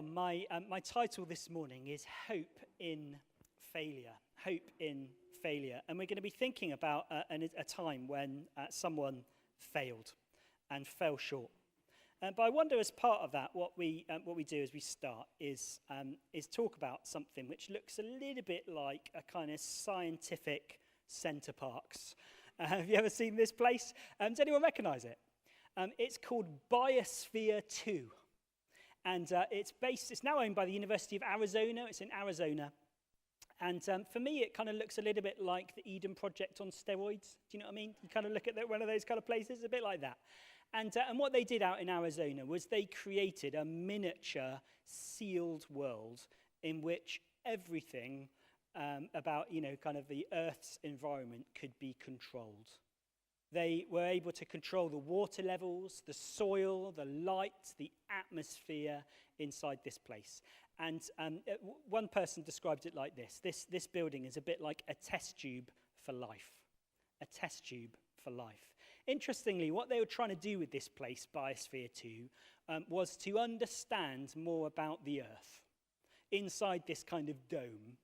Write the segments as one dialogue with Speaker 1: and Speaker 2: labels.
Speaker 1: My title this morning is Hope in Failure. Hope in Failure. And we're going to be thinking about a time when someone failed and fell short. But I wonder, as part of that, what we do as we start is talk about something which looks a little bit like a kind of scientific centre parks. Have you ever seen this place? Does anyone recognise it? It's called Biosphere 2. And it's now owned by the University of Arizona. It's in Arizona. And for me, it kind of looks a little bit like the Eden Project on steroids. Do you know what I mean? You kind of look at one of those kind of places, a bit like that. And what they did out in Arizona was they created a miniature sealed world in which everything about, kind of the Earth's environment could be controlled. They were able to control the water levels, the soil, the light, the atmosphere inside this place. And one person described it like this. This building is a bit like a test tube for life. A test tube for life. Interestingly, what they were trying to do with this place, Biosphere 2, was to understand more about the Earth inside this kind of dome,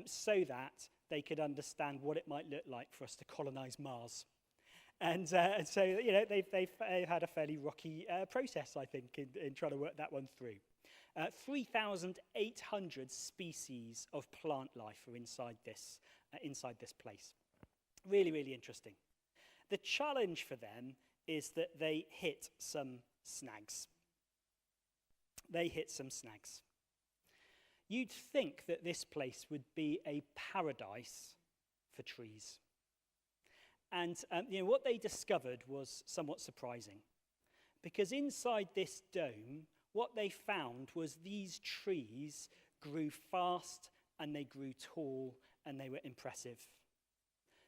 Speaker 1: so that they could understand what it might look like for us to colonize Mars. And so, they've had a fairly rocky process, I think, in trying to work that one through. 3,800 species of plant life are inside this place. Really, really interesting. The challenge for them is that they hit some snags. You'd think that this place would be a paradise for trees. And what they discovered was somewhat surprising, because inside this dome, what they found was these trees grew fast and they grew tall and they were impressive.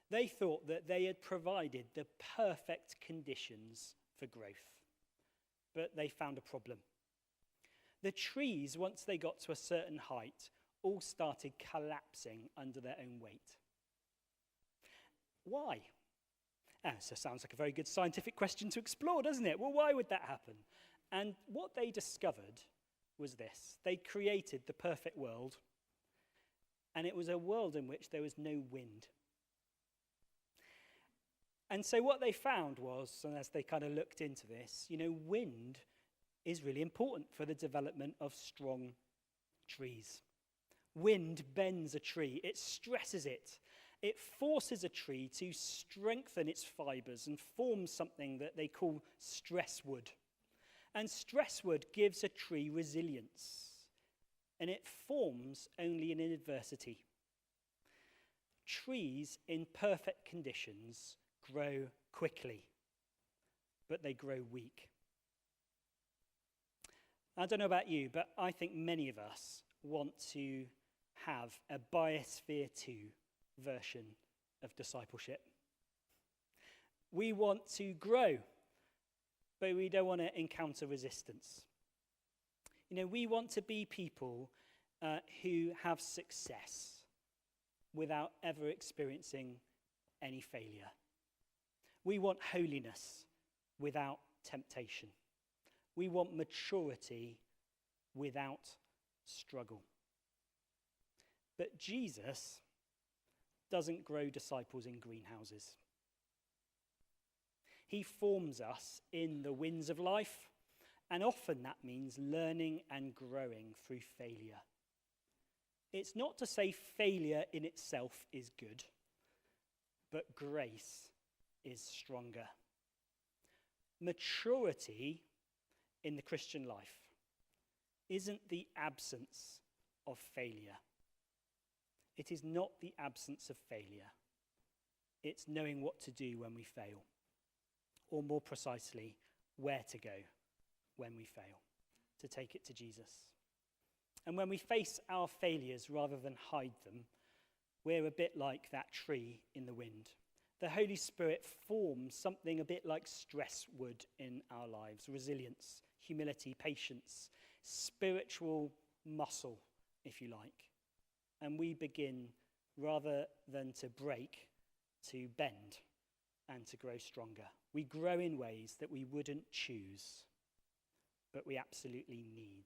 Speaker 1: They thought that they had provided the perfect conditions for growth, but they found a problem. The trees, once they got to a certain height, all started collapsing under their own weight. Why? So sounds like a very good scientific question to explore, doesn't it? Well, why would that happen? And what they discovered was this. They created the perfect world, and it was a world in which there was no wind. And so what they found was, and as they kind of looked into this, wind is really important for the development of strong trees. Wind bends a tree. It stresses it. It forces a tree to strengthen its fibers and form something that they call stress wood. And stress wood gives a tree resilience, and it forms only in adversity. Trees in perfect conditions grow quickly, but they grow weak. I don't know about you, but I think many of us want to have a Biosphere 2 version of discipleship. We want to grow, but we don't want to encounter resistance. We want to be people who have success without ever experiencing any failure. We want holiness without temptation. We want maturity without struggle. But Jesus doesn't grow disciples in greenhouses. He forms us in the winds of life, and often that means learning and growing through failure. It's not to say failure in itself is good, but grace is stronger. Maturity in the Christian life isn't the absence of failure. It is not the absence of failure. It's knowing what to do when we fail, or more precisely, where to go when we fail, to take it to Jesus. And when we face our failures rather than hide them, we're a bit like that tree in the wind. The Holy Spirit forms something a bit like stress wood in our lives: resilience, humility, patience, spiritual muscle, if you like. And we begin, rather than to break, to bend and to grow stronger. We grow in ways that we wouldn't choose, but we absolutely need.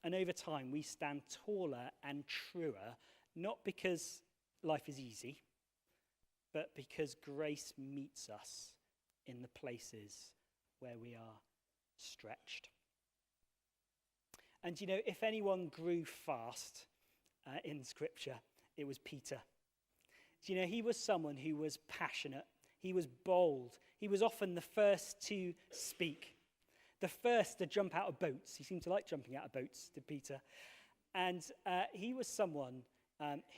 Speaker 1: And over time, we stand taller and truer, not because life is easy, but because grace meets us in the places where we are stretched. And if anyone grew fast in Scripture, it was Peter. He was someone who was passionate. He was bold. He was often the first to speak, the first to jump out of boats. He seemed to like jumping out of boats, did Peter. And he was someone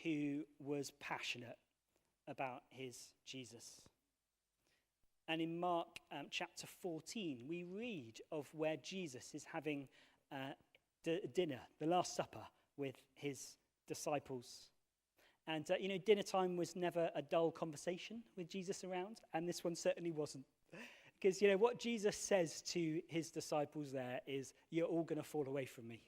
Speaker 1: who was passionate about his Jesus. And in Mark chapter 14, we read of where Jesus is having dinner, the Last Supper, with his disciples. And, dinner time was never a dull conversation with Jesus around, and this one certainly wasn't. Because, what Jesus says to his disciples there is, you're all going to fall away from me.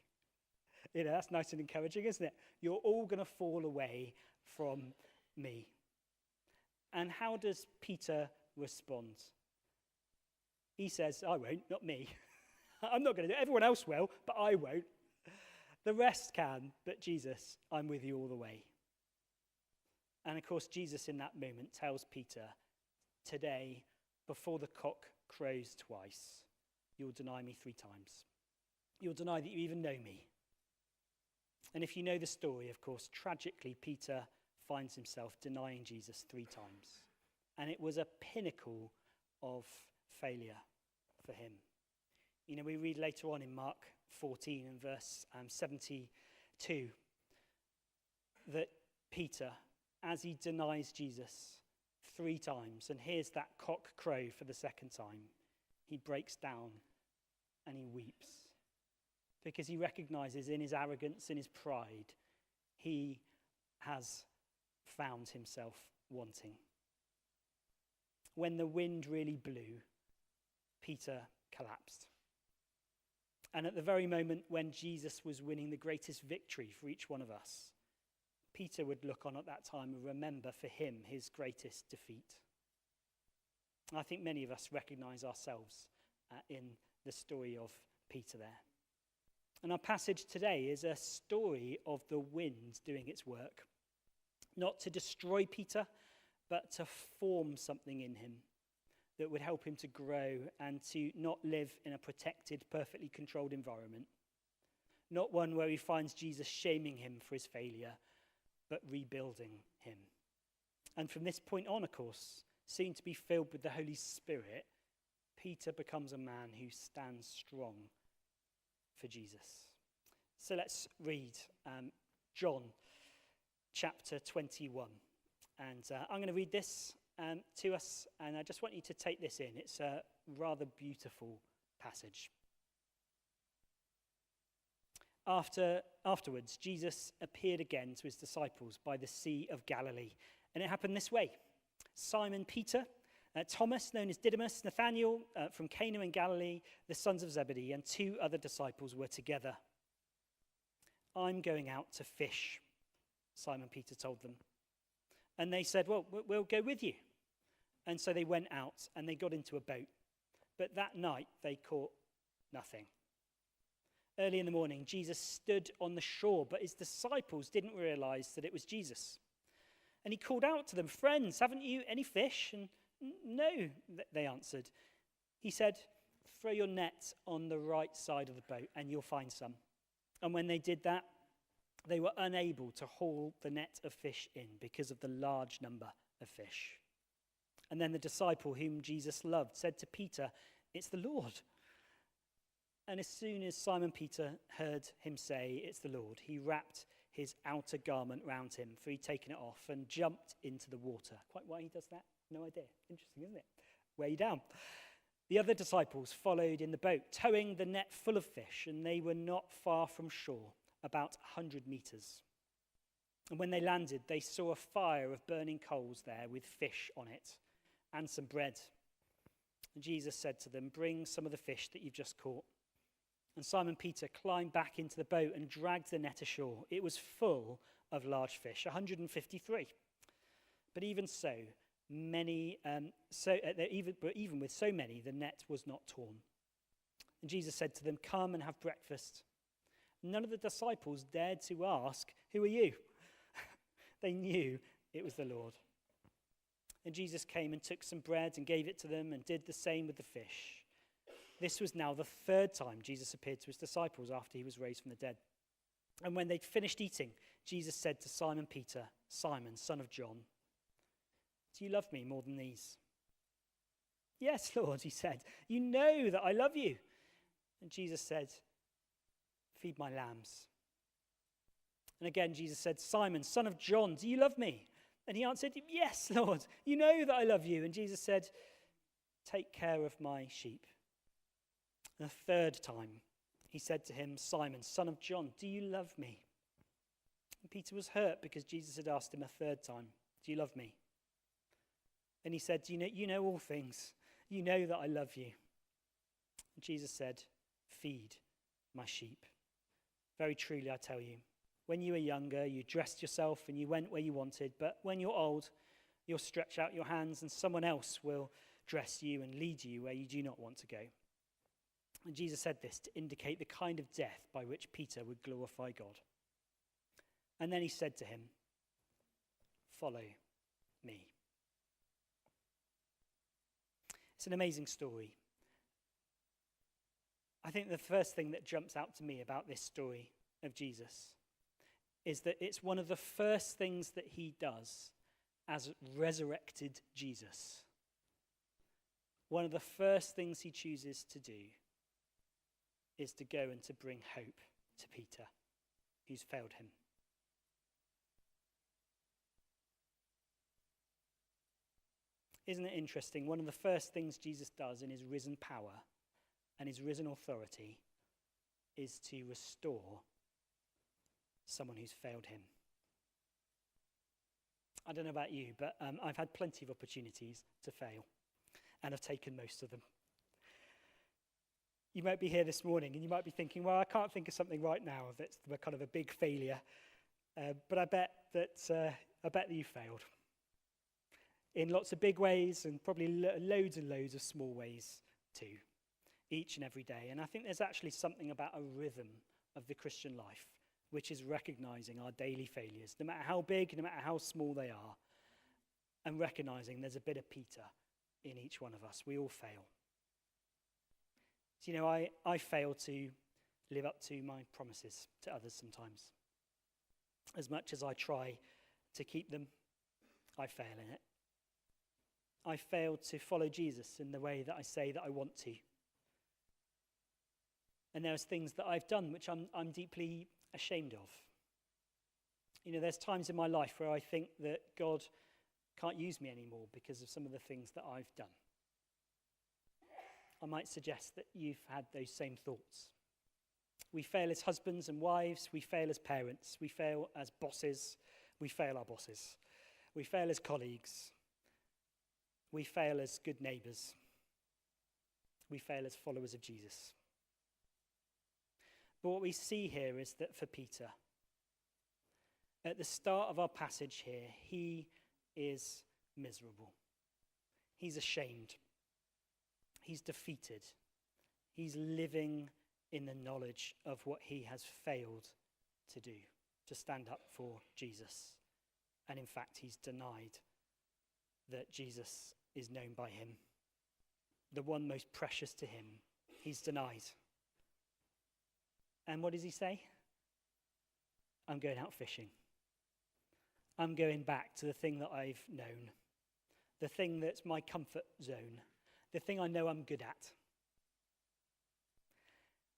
Speaker 1: That's nice and encouraging, isn't it? You're all going to fall away from me. And how does Peter respond? He says, I won't, not me. I'm not going to do it. Everyone else will, but I won't. The rest can, but Jesus, I'm with you all the way. And of course, Jesus in that moment tells Peter, today, before the cock crows twice, you'll deny me 3 times. You'll deny that you even know me. And if you know the story, of course, tragically, Peter finds himself denying Jesus 3 times. And it was a pinnacle of failure for him. We read later on in Mark 14 and verse 72 that Peter, as he denies Jesus 3 times and hears that cock crow for the 2nd time, he breaks down and he weeps because he recognizes in his arrogance, in his pride, he has found himself wanting. When the wind really blew, Peter collapsed. And at the very moment when Jesus was winning the greatest victory for each one of us, Peter would look on at that time and remember for him his greatest defeat. I think many of us recognize ourselves in the story of Peter there. And our passage today is a story of the wind doing its work, not to destroy Peter, but to form something in him that would help him to grow and to not live in a protected, perfectly controlled environment. Not one where he finds Jesus shaming him for his failure, but rebuilding him. And from this point on, of course, soon to be filled with the Holy Spirit, Peter becomes a man who stands strong for Jesus. So let's read John chapter 21. And I'm going to read this to us, and I just want you to take this in. It's a rather beautiful passage. Afterwards, Jesus appeared again to his disciples by the Sea of Galilee. And it happened this way. Simon Peter, Thomas, known as Didymus, Nathanael from Cana in Galilee, the sons of Zebedee, and 2 other disciples were together. I'm going out to fish, Simon Peter told them. And they said, well, we'll go with you. And so they went out and they got into a boat. But that night they caught nothing. Early in the morning, Jesus stood on the shore, but his disciples didn't realize that it was Jesus. And he called out to them, friends, haven't you any fish? And no, they answered. He said, throw your net on the right side of the boat and you'll find some. And when they did that, they were unable to haul the net of fish in because of the large number of fish. And then the disciple whom Jesus loved said to Peter, it's the Lord. And as soon as Simon Peter heard him say, it's the Lord, he wrapped his outer garment round him, for he'd taken it off, and jumped into the water. Quite why he does that? No idea. Interesting, isn't it? Way down. The other disciples followed in the boat, towing the net full of fish, and they were not far from shore, about 100 meters. And when they landed, they saw a fire of burning coals there with fish on it and some bread. And Jesus said to them, bring some of the fish that you've just caught. And Simon Peter climbed back into the boat and dragged the net ashore. It was full of large fish, 153. But even so, even with so many, the net was not torn. And Jesus said to them, come and have breakfast. None of the disciples dared to ask, "Who are you?" They knew it was the Lord. And Jesus came and took some bread and gave it to them and did the same with the fish. This was now the third time Jesus appeared to his disciples after he was raised from the dead. And when they'd finished eating, Jesus said to Simon Peter, "Simon, son of John, do you love me more than these?" "Yes, Lord," he said. "You know that I love you." And Jesus said, "Feed my lambs." And again, Jesus said, "Simon, son of John, do you love me?" And he answered, "Yes, Lord, you know that I love you." And Jesus said, "Take care of my sheep." And the third time, he said to him, "Simon, son of John, do you love me?" And Peter was hurt because Jesus had asked him a third time, "Do you love me?" And he said, You know all things. You know that I love you." And Jesus said, "Feed my sheep. Very truly, I tell you, when you were younger, you dressed yourself and you went where you wanted. But when you're old, you'll stretch out your hands and someone else will dress you and lead you where you do not want to go." And Jesus said this to indicate the kind of death by which Peter would glorify God. And then he said to him, "Follow me." It's an amazing story. I think the first thing that jumps out to me about this story of Jesus is that it's one of the first things that he does as resurrected Jesus. One of the first things he chooses to do is to go and to bring hope to Peter, who's failed him. Isn't it interesting? One of the first things Jesus does in his risen power and his risen authority is to restore someone who's failed him. I don't know about you, but I've had plenty of opportunities to fail, and I've taken most of them. You might be here this morning and you might be thinking, well, I can't think of something right now that's kind of a big failure, but I bet that you failed in lots of big ways and probably loads and loads of small ways too, each and every day. And I think there's actually something about a rhythm of the Christian life, which is recognizing our daily failures, no matter how big, no matter how small they are, and recognizing there's a bit of Peter in each one of us. We all fail. So, I fail to live up to my promises to others sometimes. As much as I try to keep them, I fail in it. I fail to follow Jesus in the way that I say that I want to. And there's things that I've done which I'm deeply ashamed of. There's times in my life where I think that God can't use me anymore because of some of the things that I've done. I might suggest that you've had those same thoughts. We fail as husbands and wives. We fail as parents. We fail as bosses. We fail our bosses. We fail as colleagues. We fail as good neighbours. We fail as followers of Jesus. But what we see here is that for Peter, at the start of our passage here, he is miserable. He's ashamed. He's defeated. He's living in the knowledge of what he has failed to do, to stand up for Jesus. And in fact, he's denied that Jesus is known by him. The one most precious to him, he's denied. And what does he say? I'm going out fishing. I'm going back to the thing that I've known, the thing that's my comfort zone, the thing I know I'm good at.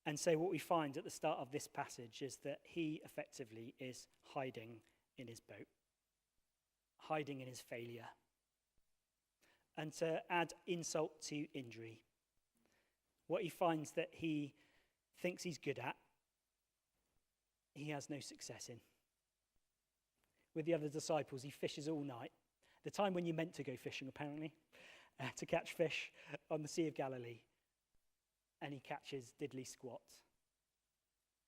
Speaker 1: And so what we find at the start of this passage is that he effectively is hiding in his boat, hiding in his failure. And to add insult to injury, what he finds that he thinks he's good at, he has no success in. With the other disciples, he fishes all night. The time when you're meant to go fishing, apparently, to catch fish on the Sea of Galilee. And he catches diddly squat.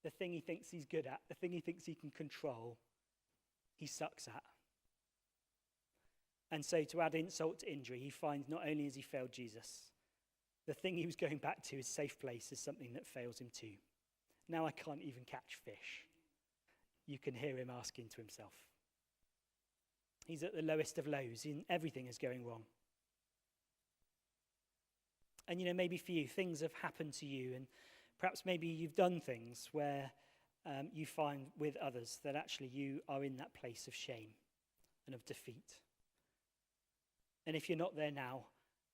Speaker 1: The thing he thinks he's good at, the thing he thinks he can control, he sucks at. And so to add insult to injury, he finds not only has he failed Jesus, the thing he was going back to, his safe place, is something that fails him too. Now I can't even catch fish. You can hear him asking to himself. He's at the lowest of lows, and everything is going wrong. And maybe for you, things have happened to you, and perhaps maybe you've done things where you find with others that actually you are in that place of shame and of defeat. And if you're not there now,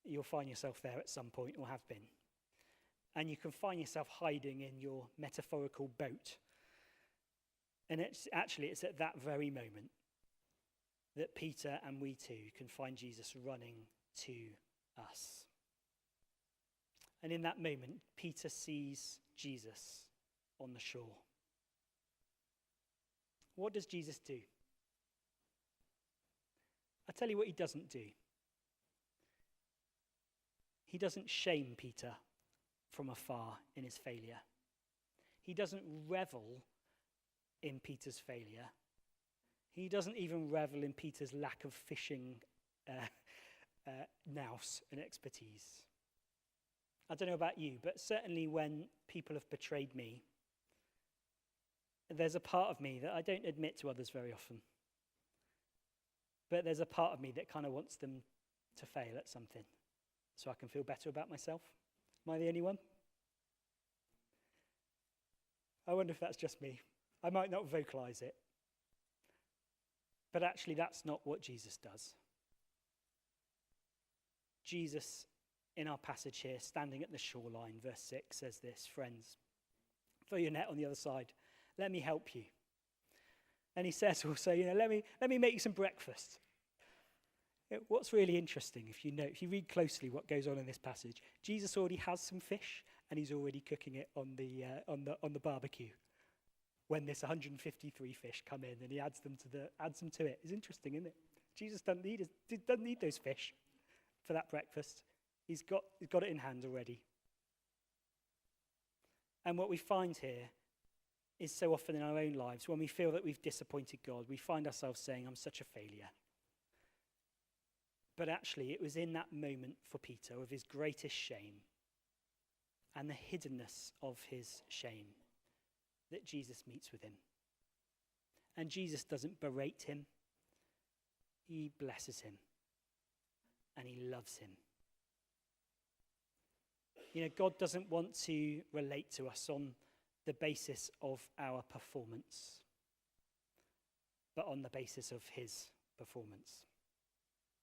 Speaker 1: you'll find yourself there at some point, or have been. And you can find yourself hiding in your metaphorical boat. And it's at that very moment that Peter and we too can find Jesus running to us. And in that moment, Peter sees Jesus on the shore. What does Jesus do? I'll tell you what he doesn't do. He doesn't shame Peter from afar in his failure. He doesn't revel in Peter's failure. He doesn't even revel in Peter's lack of fishing nous and expertise. I don't know about you, but certainly when people have betrayed me, there's a part of me that I don't admit to others very often. But there's a part of me that kind of wants them to fail at something so I can feel better about myself. Am I the only one? I wonder if that's just me. I might not vocalize it. But actually, that's not what Jesus does. Jesus, in our passage here, standing at the shoreline, verse 6, says this: "Friends, throw your net on the other side. Let me help you." And he says also, let me make you some breakfast. What's really interesting, if you read closely what goes on in this passage, Jesus already has some fish, and he's already cooking it on the barbecue. When this 153 fish come in, and he adds them to it. It's interesting, isn't it? Jesus doesn't need those fish for that breakfast. He's got it in hand already. And what we find here is so often in our own lives, when we feel that we've disappointed God, we find ourselves saying, "I'm such a failure." But actually, it was in that moment for Peter of his greatest shame and the hiddenness of his shame that Jesus meets with him. And Jesus doesn't berate him. He blesses him. And he loves him. God doesn't want to relate to us on the basis of our performance, but on the basis of his performance.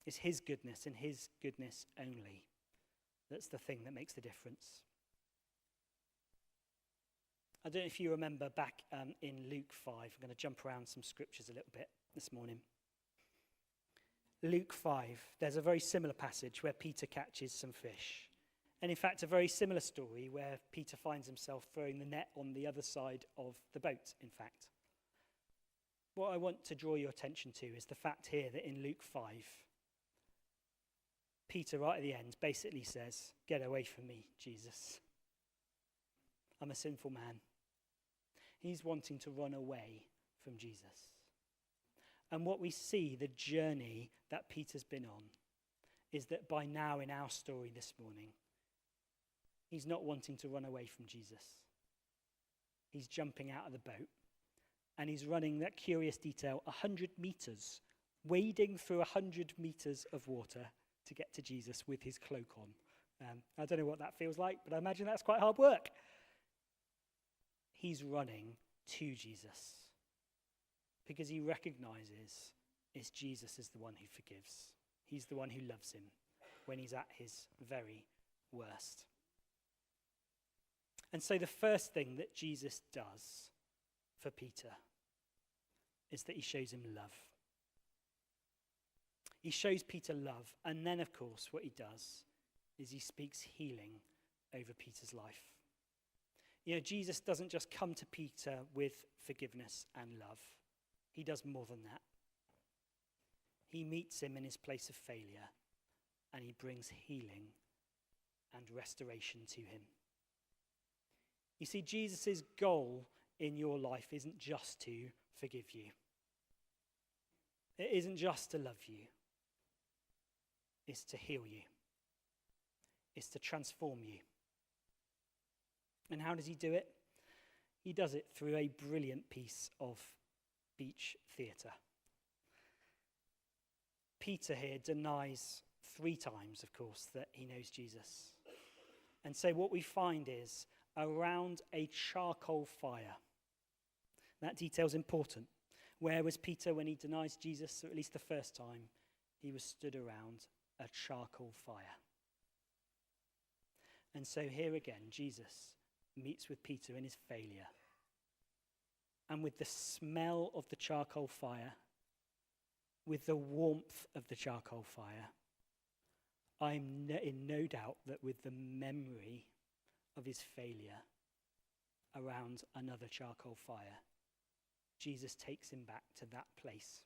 Speaker 1: It's his goodness and his goodness only that's the thing that makes the difference. I don't know if you remember back in Luke 5. I'm going to jump around some scriptures a little bit this morning. Luke 5, there's a very similar passage where Peter catches some fish. And in fact, a very similar story where Peter finds himself throwing the net on the other side of the boat, in fact. What I want to draw your attention to is the fact here that in Luke 5, Peter, right at the end, basically says, "Get away from me, Jesus. I'm a sinful man." He's wanting to run away from Jesus. And what we see, the journey that Peter's been on, is that by now in our story this morning, he's not wanting to run away from Jesus. He's jumping out of the boat, and he's running, that curious detail, 100 meters, wading through 100 meters of water to get to Jesus with his cloak on. I don't know what that feels like, but I imagine that's quite hard work. He's running to Jesus because he recognizes it's Jesus is the one who forgives. He's the one who loves him when he's at his very worst. And so the first thing that Jesus does for Peter is that he shows him love. He shows Peter love, and then, of course, what he does is he speaks healing over Peter's life. Jesus doesn't just come to Peter with forgiveness and love. He does more than that. He meets him in his place of failure, and he brings healing and restoration to him. You see, Jesus' goal in your life isn't just to forgive you. It isn't just to love you. It's to heal you. It's to transform you. And how does he do it? He does it through a brilliant piece of beach theatre. Peter here denies 3 times, of course, that he knows Jesus. And so what we find is around a charcoal fire. That detail's important. Where was Peter when he denies Jesus, or at least the first time? He was stood around a charcoal fire. And so here again, Jesus meets with Peter in his failure. And with the smell of the charcoal fire, with the warmth of the charcoal fire, I'm in no doubt that with the memory of his failure around another charcoal fire, Jesus takes him back to that place.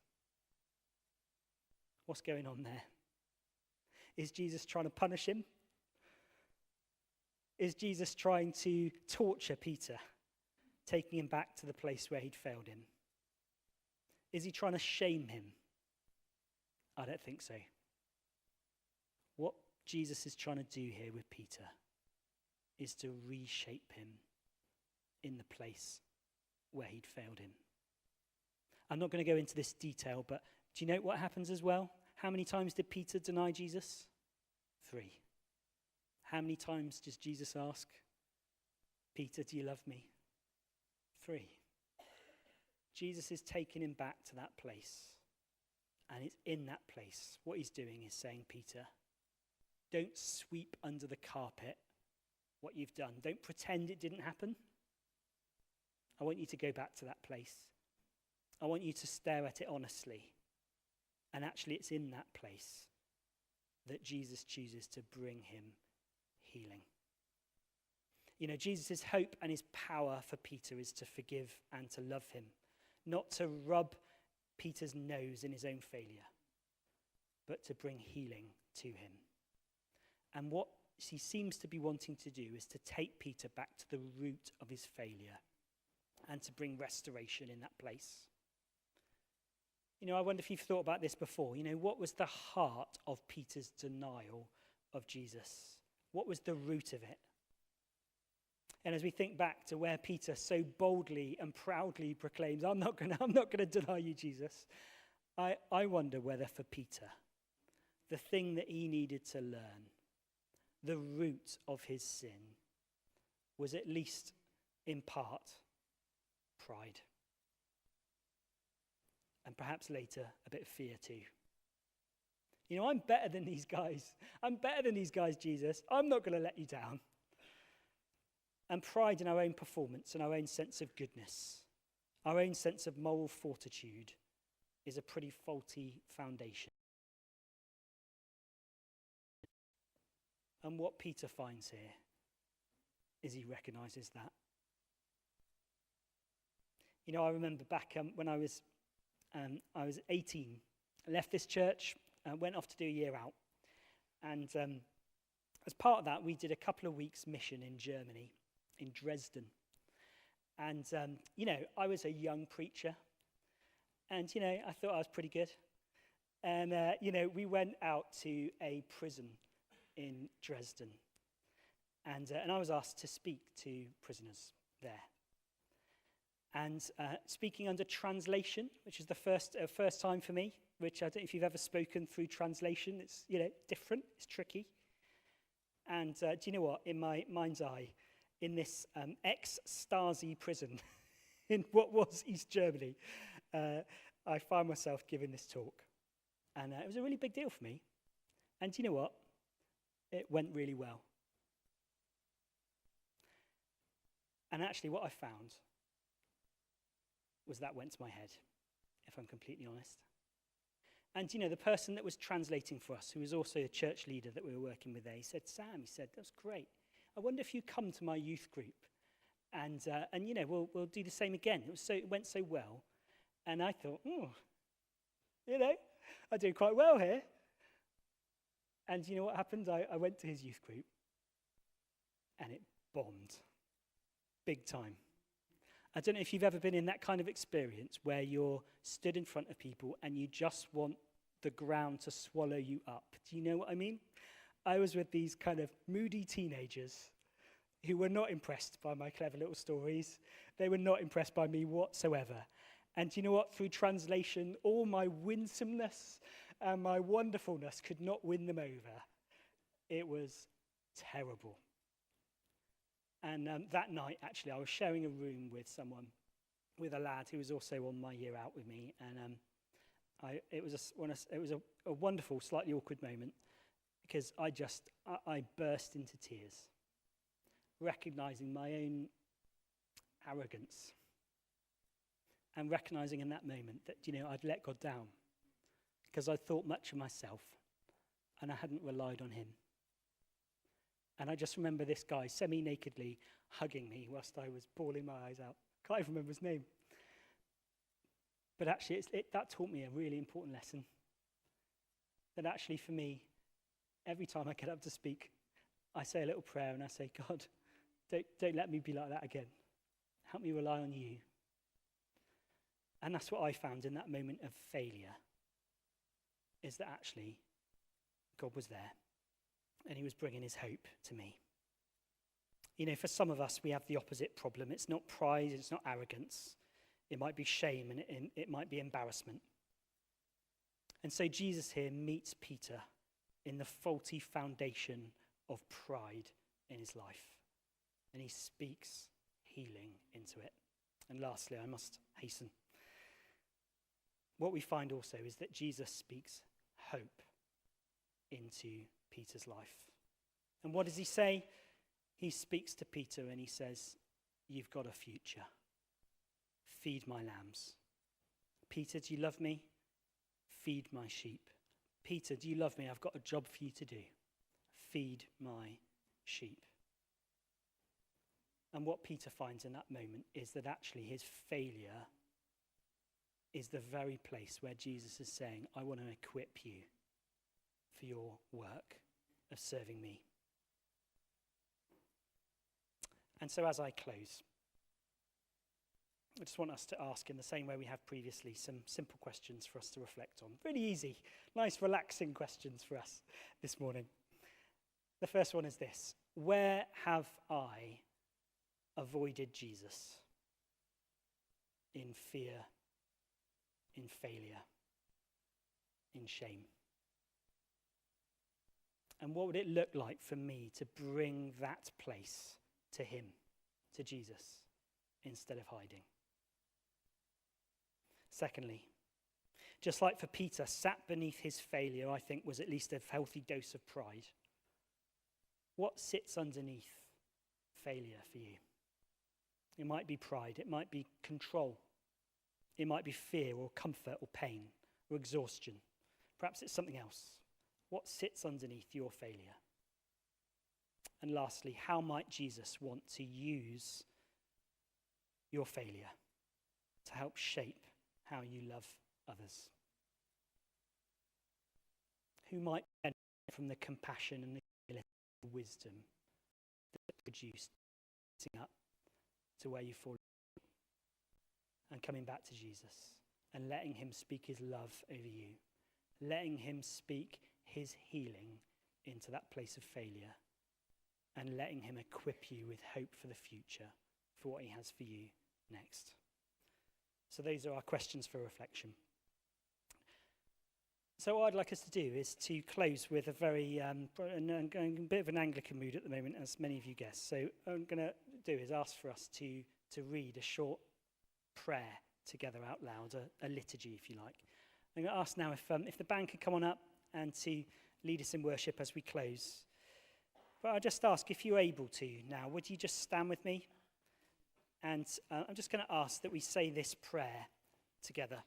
Speaker 1: What's going on there? Is Jesus trying to punish him? Is Jesus trying to torture Peter, taking him back to the place where he'd failed him? Is he trying to shame him? I don't think so. What Jesus is trying to do here with Peter is to reshape him in the place where he'd failed him. I'm not going to go into this detail, but do you know what happens as well? How many times did Peter deny Jesus? 3. How many times does Jesus ask, Peter, do you love me? 3. Jesus is taking him back to that place. And it's in that place. What he's doing is saying, Peter, don't sweep under the carpet what you've done. Don't pretend it didn't happen. I want you to go back to that place. I want you to stare at it honestly. And actually, it's in that place that Jesus chooses to bring him healing. You know, Jesus' hope and his power for Peter is to forgive and to love him, not to rub Peter's nose in his own failure, but to bring healing to him. And what he seems to be wanting to do is to take Peter back to the root of his failure and to bring restoration in that place. You know, I wonder if you've thought about this before. You know, what was the heart of Peter's denial of Jesus? What was the root of it? And as we think back to where Peter so boldly and proudly proclaims, I'm not going to deny you, Jesus. I wonder whether for Peter, the thing that he needed to learn, the root of his sin, was at least in part pride. And perhaps later, a bit of fear too. You know, I'm better than these guys. I'm better than these guys, Jesus. I'm not going to let you down. And pride in our own performance and our own sense of goodness, our own sense of moral fortitude, is a pretty faulty foundation. And what Peter finds here is he recognizes that. You know, I remember back when I was 18, I left this church and went off to do a year out. And as part of that, we did a couple of weeks mission in Germany, in Dresden. And, you know, I was a young preacher. And, you know, I thought I was pretty good. And, you know, we went out to a prison in Dresden. And I was asked to speak to prisoners there. And speaking under translation, which is the first time for me, which I don't know if you've ever spoken through translation. It's, you know, different, it's tricky. And do you know what? In my mind's eye, in this ex-Stasi prison in what was East Germany, I found myself giving this talk. And it was a really big deal for me. And do you know what? It went really well. And actually what I found was that went to my head, if I'm completely honest. And, you know, the person that was translating for us, who was also a church leader that we were working with there, he said, Sam, he said, that's great. I wonder if you come to my youth group and you know, we'll do the same again. It went so well. And I thought, you know, I do quite well here. And you know what happened? I went to his youth group and it bombed. Big time. I don't know if you've ever been in that kind of experience where you're stood in front of people and you just want the ground to swallow you up. Do you know what I mean? I was with these kind of moody teenagers who were not impressed by my clever little stories. They were not impressed by me whatsoever. And do you know what? Through translation, all my winsomeness and my wonderfulness could not win them over. It was terrible. And that night, actually, I was sharing a room with someone, with a lad who was also on my year out with me. And it was a wonderful, slightly awkward moment, because I burst into tears, recognizing my own arrogance and recognizing in that moment that, I'd let God down because I thought much of myself and I hadn't relied on him. And I just remember this guy semi-nakedly hugging me whilst I was bawling my eyes out. Can't even remember his name. But actually, that taught me a really important lesson. That actually for me, every time I get up to speak, I say a little prayer and I say, God, don't let me be like that again. Help me rely on you. And that's what I found in that moment of failure, is that actually God was there and he was bringing his hope to me. For some of us, we have the opposite problem. It's not pride, it's not arrogance. It might be shame and it might be embarrassment. And so Jesus here meets Peter in the faulty foundation of pride in his life. And he speaks healing into it. And lastly, I must hasten. What we find also is that Jesus speaks hope into Peter's life. And what does he say? He speaks to Peter and he says, you've got a future. Feed my lambs. Peter, do you love me? Feed my sheep. Peter, do you love me? I've got a job for you to do. Feed my sheep. And what Peter finds in that moment is that actually his failure is the very place where Jesus is saying, I want to equip you for your work of serving me. And so as I close, I just want us to ask, in the same way we have previously, some simple questions for us to reflect on. Really easy, nice, relaxing questions for us this morning. The first one is this: where have I avoided Jesus? In fear, in failure, in shame? And what would it look like for me to bring that place to him, to Jesus, instead of hiding? Secondly, just like for Peter, sat beneath his failure, I think, was at least a healthy dose of pride. What sits underneath failure for you? It might be pride, it might be control, it might be fear or comfort or pain or exhaustion. Perhaps it's something else. What sits underneath your failure? And lastly, how might Jesus want to use your failure to help shape how you love others? Who might benefit from the compassion and the humility and wisdom that produced up to where you fall and coming back to Jesus and letting him speak his love over you, letting him speak his healing into that place of failure, and letting him equip you with hope for the future, for what he has for you next? So those are our questions for reflection. So what I'd like us to do is to close with a very, going a bit of an Anglican mood at the moment, as many of you guessed. So what I'm going to do is ask for us to read a short prayer together out loud, a liturgy, if you like. I'm going to ask now if the band could come on up and to lead us in worship as we close. But I'll just ask, if you're able to now, would you just stand with me? And I'm just going to ask that we say this prayer together.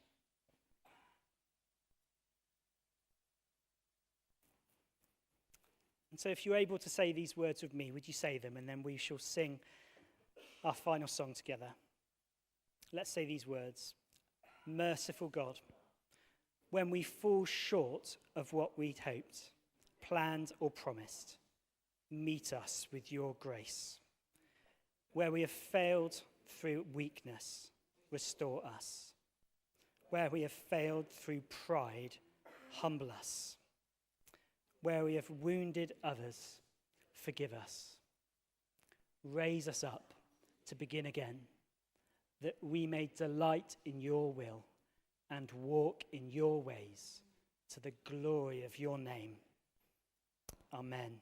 Speaker 1: And so if you're able to say these words with me, would you say them? And then we shall sing our final song together. Let's say these words. Merciful God, when we fall short of what we'd hoped, planned or promised, meet us with your grace. Where we have failed through weakness, restore us. Where we have failed through pride, humble us. Where we have wounded others, forgive us. raise us up to begin again, that we may delight in your will and walk in your ways to the glory of your name. Amen.